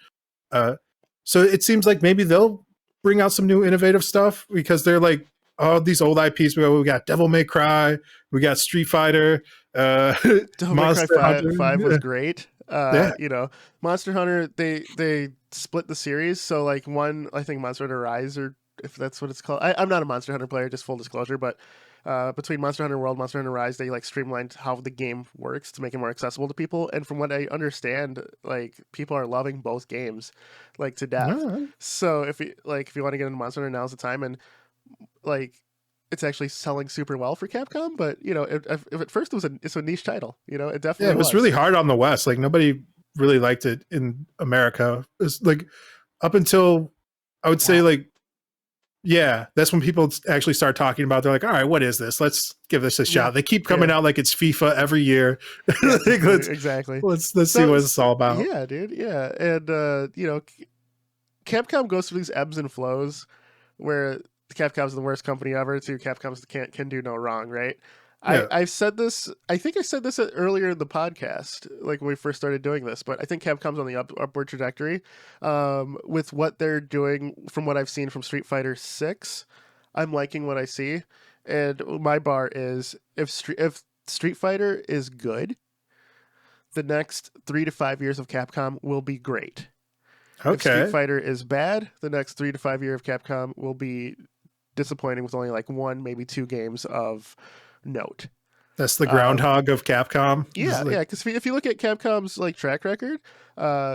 So it seems like maybe they'll bring out some new innovative stuff, because they're like, oh, these old IPs. We got Devil May Cry, we got Street Fighter. Devil May Cry 5 was great. You know, Monster Hunter, they split the series. So like one, I think Monster Hunter Rise, or if that's what it's called. I'm not a Monster Hunter player, just full disclosure, but between Monster Hunter World, Monster Hunter Rise, they like streamlined how the game works to make it more accessible to people. And from what I understand, like people are loving both games like to death. So if you want to get into Monster Hunter, now's the time. And like it's actually selling super well for Capcom, but you know, if at first it's a niche title, you know, it definitely it was really hard on the West. Like nobody really liked it in America. It's like up until I would say like, that's when people actually start talking about. They're like, all right, what is this? Let's give this a shot. They keep coming out like it's FIFA every year. Exactly. Let's see what it's all about. Yeah, dude. Yeah, and you know, Capcom goes through these ebbs and flows where Capcom's the worst company ever to Capcom's can do no wrong, right? I've said this. I think I said this earlier in the podcast, like when we first started doing this. But I think Capcom's on the upward trajectory with what they're doing. From what I've seen from Street Fighter 6, I'm liking what I see. And my bar is if Street Fighter is good, the next 3 to 5 years of Capcom will be great. Okay. If Street Fighter is bad, the next 3 to 5 years of Capcom will be disappointing with only like 1, maybe 2 games of note. That's the groundhog of Capcom. Yeah, because if you look at Capcom's like track record,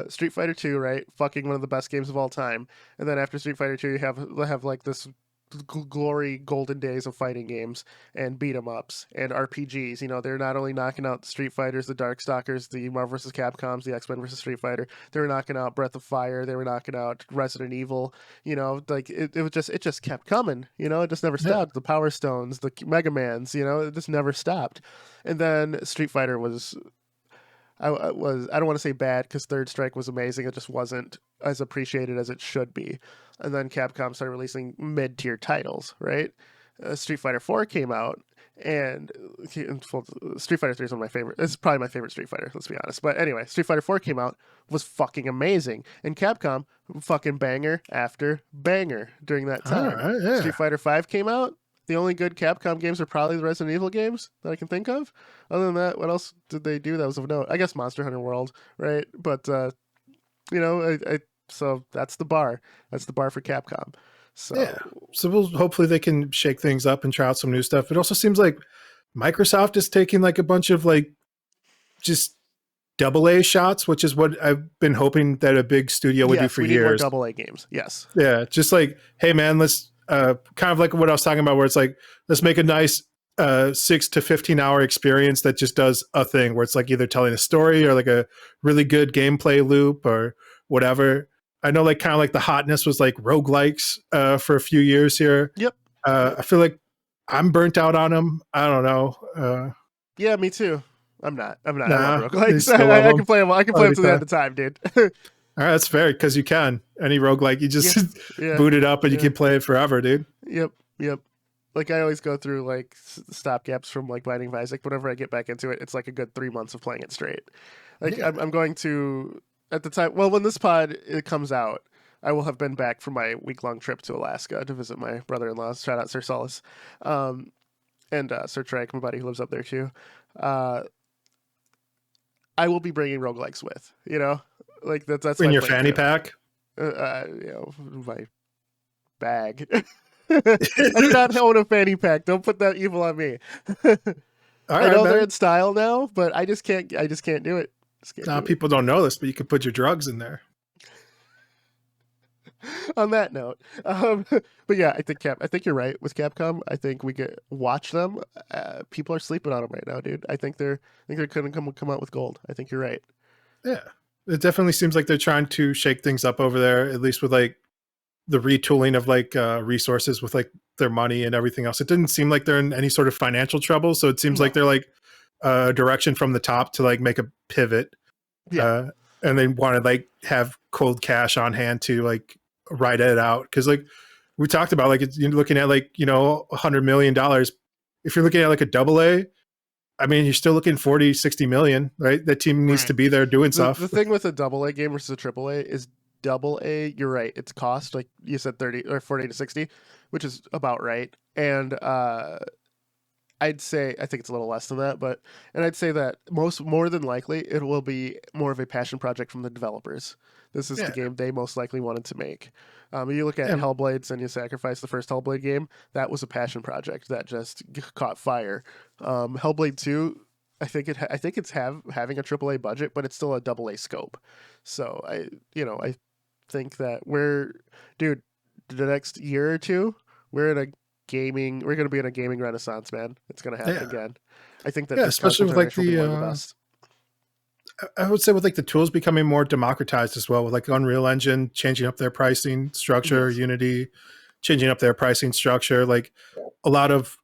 Street Fighter 2, right, fucking one of the best games of all time, and then after Street Fighter 2, you have like this glory golden days of fighting games and beat 'em ups and RPGs. You know, they're not only knocking out Street Fighters, the Darkstalkers, the Marvel vs. Capcoms, the X-Men vs. Street Fighter. They were knocking out Breath of Fire. They were knocking out Resident Evil. You know, like it just kept coming. You know, it just never stopped. The Power Stones, the Mega Mans. You know, it just never stopped. And then Street Fighter was. I don't want to say bad, because Third Strike was amazing. It just wasn't as appreciated as it should be. And then Capcom started releasing mid-tier titles, right? Street Fighter 4 came out, And Street Fighter 3 is one of my favorite. It's probably my favorite Street Fighter, let's be honest. But anyway, Street Fighter 4 came out, was fucking amazing. And Capcom, fucking banger after banger during that time. Right, yeah. Street Fighter 5 came out. The only good Capcom games are probably the Resident Evil games that I can think of. Other than that, what else did they do that was of note? I guess Monster Hunter World, right? But, you know, so that's the bar. That's the bar for Capcom. So, yeah. So hopefully they can shake things up and try out some new stuff. It also seems like Microsoft is taking like a bunch of like just AA shots, which is what I've been hoping that a big studio would do for we years. Need more AA games. Yes. Yeah. Just like, hey man, let's kind of like what I was talking about, where it's like, let's make a nice 6 to 15 hour experience that just does a thing where it's like either telling a story or like a really good gameplay loop or whatever. I know like kind of like the hotness was like roguelikes for a few years here. Yep. I feel like I'm burnt out on them. I don't know. Yeah, me too. I'm not. Nah, I love roguelikes. I can play them. I can play them to the end of time, dude. All right, that's fair because you can. Any roguelike, you just boot it up and you can play it forever, dude. Yep. Like I always go through like stopgaps from like Binding of Isaac. Whenever I get back into it, it's like a good 3 months of playing it straight. Like I'm going to at the time. Well, when this pod it comes out, I will have been back from my week-long trip to Alaska to visit my brother-in-law. Shout out Sir Solace, and Sir Trek, my buddy who lives up there too. I will be bringing roguelikes with, you know, like that's in your fanny pack. You know, my bag. I do not own a fanny pack. Don't put that evil on me. I know they're in style now, but I just can't do it. People don't know this, but you could put your drugs in there. On that note, but yeah, I think you're right with Capcom. I think we could watch them. People are sleeping on them right now, dude. I think they're gonna come out with gold. I think you're right. Yeah, it definitely seems like they're trying to shake things up over there, at least with like the retooling of like resources with like their money and everything else. It didn't seem like they're in any sort of financial trouble, so it seems like they're like direction from the top to like make a pivot. Yeah, and they want to like have cold cash on hand to like ride it out, because like we talked about, like you're looking at like, you know, $100 million. If you're looking at like a AA, I mean, you're still looking 40-60 million, right? That team needs to be there doing stuff. The thing with a AA game versus a AAA is AA, you're right, it's cost, like you said, 30 or 40 to 60, which is about right. And I'd say, I think it's a little less than that, but, and I'd say that more than likely it will be more of a passion project from the developers. This is the game they most likely wanted to make. You look at Hellblades and you sacrifice the first Hellblade game, that was a passion project that just caught fire. Hellblade 2, I think it's having a AAA budget, but it's still a AA scope. So I think that the next year or two, we're going to be in a gaming renaissance, man. It's going to happen again. I think that especially with like the best. I would say with like the tools becoming more democratized as well, with like Unreal Engine changing up their pricing structure, Unity changing up their pricing structure, like a lot of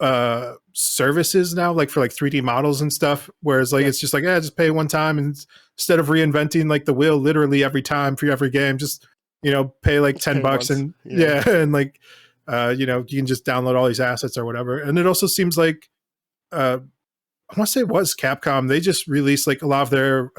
services now, like for like 3D models and stuff, whereas like it's just like, just pay one time, and instead of reinventing like the wheel literally every time for every game, just, you know, pay like $10 once. And and like you know, you can just download all these assets or whatever. And it also seems like I want to say it was Capcom. They just released like a lot of their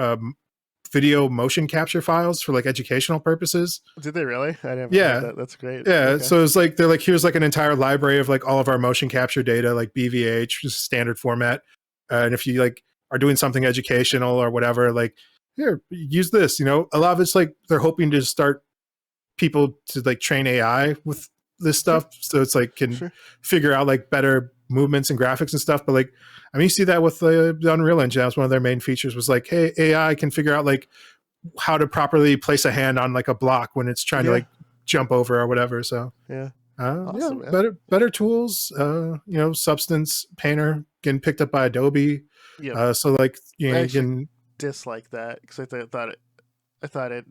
video motion capture files for like educational purposes. Did they really? I never heard that. That's great. Yeah. Okay. So it's like, they're like, here's like an entire library of like all of our motion capture data, like BVH, just standard format. And if you like are doing something educational or whatever, like, here, use this, you know. A lot of it's like they're hoping to start people to like train AI with this stuff. So it's like can figure out like better movements and graphics and stuff. But like, I mean, you see that with the Unreal Engine. That's one of their main features, was like, hey, AI can figure out like how to properly place a hand on like a block when it's trying to like jump over or whatever. So awesome, better tools. You know, Substance Painter getting picked up by Adobe. So like, you know, you can dislike that because I thought it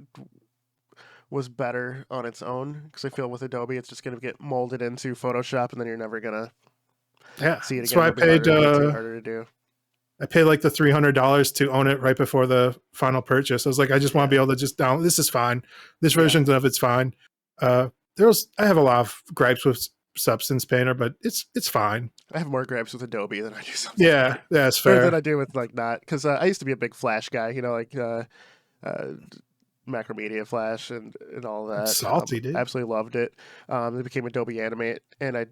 was better on its own, because I feel with Adobe it's just going to get molded into Photoshop and then you're never gonna see it again. So I paid harder to do. I paid like the $300 to own it right before the final purchase. I was like, I just want to be able to just download. This is fine. This version of it's fine. I have a lot of gripes with Substance Painter, but it's fine. I have more gripes with Adobe than I do something. Yeah, that's Or than fair. I do with like not, because I used to be a big Flash guy, like Macromedia Flash and all that. Salty, dude. Absolutely loved it. It became Adobe Animate, and I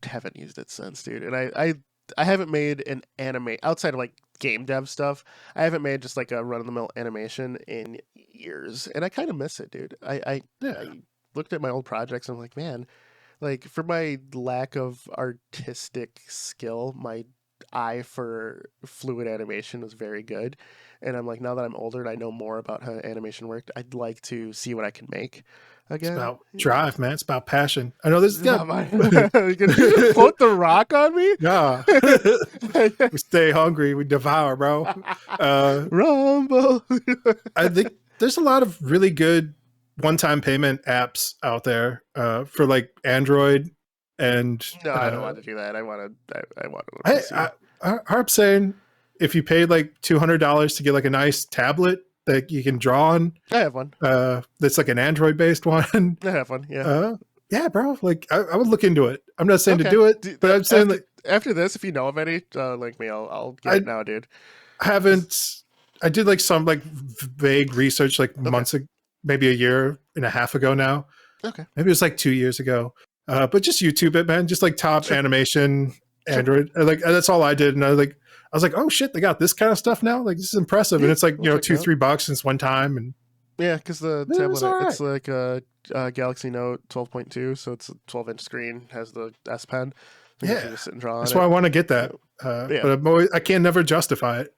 haven't used it since, dude. And I haven't made an anime outside of like game dev stuff. I haven't made just like a run of the mill animation in years, and I kind of miss it, dude. Yeah, I looked at my old projects and I'm like, man, like for my lack of artistic skill, my eye for fluid animation was very good. And I'm like, now that I'm older and I know more about how animation worked, I'd like to see what I can make it's again. about drive, man. It's about passion. I know this is Not mine. You can just float the rock on me? Yeah. We stay hungry, we devour, bro. Rumble. I think there's a lot of really good one-time payment apps out there for like Android and No, I don't want to do that. I want to hey, Harp's saying if you paid like $200 to get like a nice tablet that you can draw on, I have one. that's like an Android based one. I have one. Yeah. Yeah, bro. Like I would look into it. I'm not saying Okay. to do it, but I'm saying after this, if you know of any, link me. I'll get it now, dude. I did like some like vague research like months ago, maybe a year and a half ago now. Okay. Maybe it was like 2 years ago. But just YouTube it, man. Just like top animation, Android. Like that's all I did. And I was like, oh shit, they got this kind of stuff now. Like this is impressive. And it's like, $2-3 and it's one time. And yeah, because the tablet, right. it's like a Galaxy Note 12.2, so it's a 12-inch screen, has the S Pen. Yeah, you can just sit and draw on that's it. why I want to get that. But I can't never justify it.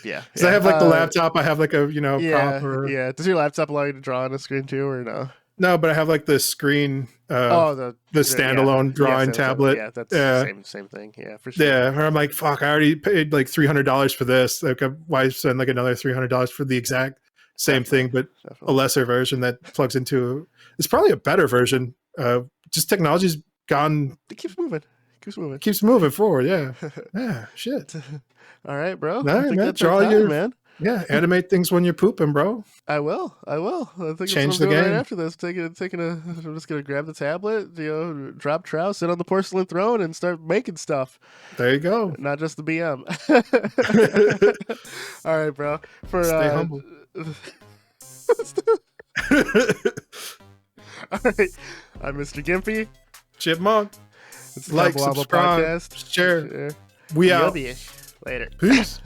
Yeah, because I have like the laptop. I have like a yeah, proper. Yeah. Does your laptop allow you to draw on a screen too, or no? No, but I have like the screen. The standalone drawing tablet. Yeah, that's the same thing. Yeah, for sure. Yeah, where I'm like, fuck, I already paid like $300 for this. Like, why spend like another $300 for the exact same thing, but a lesser version that plugs into? It's probably a better version. Just technology's gone. It keeps moving. Keeps moving forward. Yeah. Yeah. Shit. All right, bro. No, man. Draw your man. Yeah, animate things when you're pooping, bro. I will. I think change the game right after this. I'm just gonna grab the tablet, drop trow, sit on the porcelain throne, and start making stuff. There you go. Not just the BM. All right, bro. Stay humble. All right. I'm Mr. Gimpy. Chipmunk. It's like, subscribe, podcast. share. We out. Later. Peace.